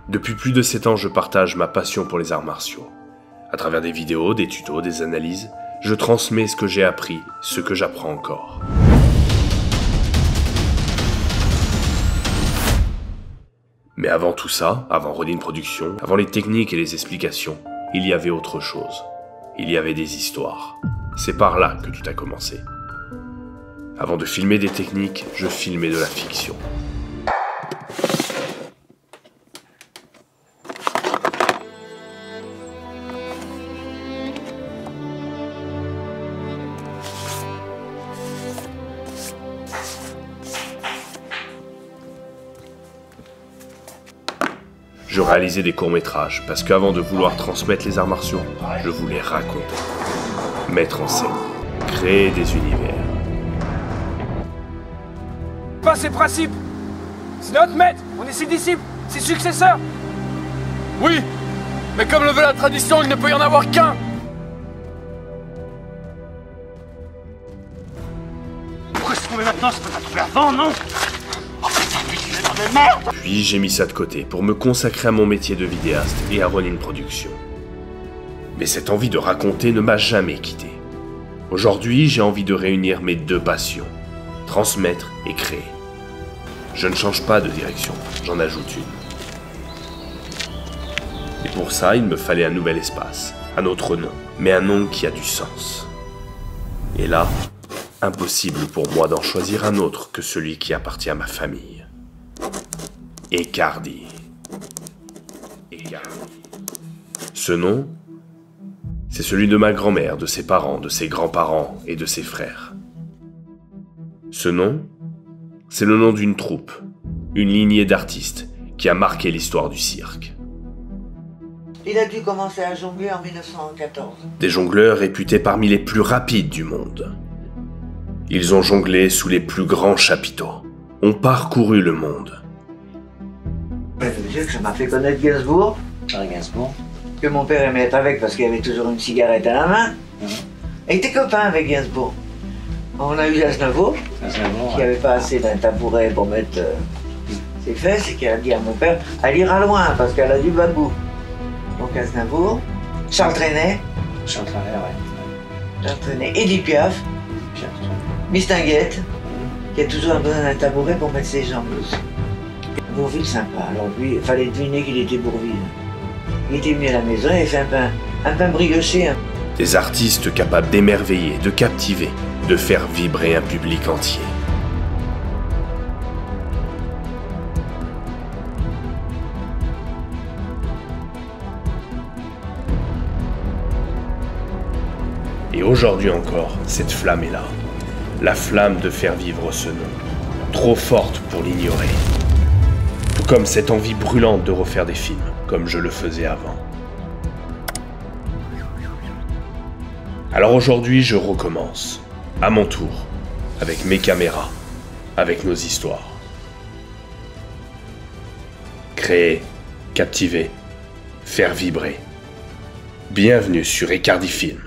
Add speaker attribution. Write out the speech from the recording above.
Speaker 1: Depuis plus de 7 ans, je partage ma passion pour les arts martiaux. À travers des vidéos, des tutos, des analyses, je transmets ce que j'ai appris, ce que j'apprends encore. Mais avant tout ça, avant Ronin Productions, avant les techniques et les explications, il y avait autre chose. Il y avait des histoires. C'est par là que tout a commencé. Avant de filmer des techniques, je filmais de la fiction. Je réalisais des courts-métrages, parce qu'avant de vouloir transmettre les arts martiaux, je voulais raconter, mettre en scène, créer des univers.
Speaker 2: Pas ses principes. C'est notre maître, on est ses disciples, ses successeurs.
Speaker 3: Oui, mais comme le veut la tradition, il ne peut y en avoir qu'un.
Speaker 4: Pourquoi se trouver maintenant? Ça peut pas trouver avant, non? Oh putain, mais tu es dans de merde!
Speaker 1: Puis j'ai mis ça de côté pour me consacrer à mon métier de vidéaste et à Ronin Productions. Mais cette envie de raconter ne m'a jamais quitté. Aujourd'hui, j'ai envie de réunir mes deux passions, transmettre et créer. Je ne change pas de direction, j'en ajoute une. Et pour ça, il me fallait un nouvel espace, un autre nom, mais un nom qui a du sens. Et là, impossible pour moi d'en choisir un autre que celui qui appartient à ma famille. Ecardi. Ce nom, c'est celui de ma grand-mère, de ses parents, de ses grands-parents et de ses frères. Ce nom, c'est le nom d'une troupe, une lignée d'artistes qui a marqué l'histoire du cirque.
Speaker 5: Il a dû commencer à jongler en 1914.
Speaker 1: Des jongleurs réputés parmi les plus rapides du monde. Ils ont jonglé sous les plus grands chapiteaux, ont parcouru le monde.
Speaker 5: Ça m'a fait connaître Gainsbourg. Gainsbourg. Que mon père aimait être avec parce qu'il avait toujours une cigarette à la main. Et il était copain avec Gainsbourg. On a eu Aznavour, qui n'avait pas assez d'un tabouret pour mettre ses fesses et qui a dit à mon père, elle ira loin parce qu'elle a du babou. Donc Aznavour, Charles Trenet, Edith Piaf, Mistinguette, qui a toujours besoin d'un tabouret pour mettre ses jambes dessus. Bourvil sympa, alors lui, il fallait deviner qu'il était Bourvil. Il était venu à la maison et il fait un pain brioché.
Speaker 1: Des artistes capables d'émerveiller, de captiver, de faire vibrer un public entier. Et aujourd'hui encore, cette flamme est là. La flamme de faire vivre ce nom. Trop forte pour l'ignorer. Tout comme cette envie brûlante de refaire des films, comme je le faisais avant. Alors aujourd'hui, je recommence, à mon tour, avec mes caméras, avec nos histoires. Créer, captiver, faire vibrer. Bienvenue sur Ecardi Film.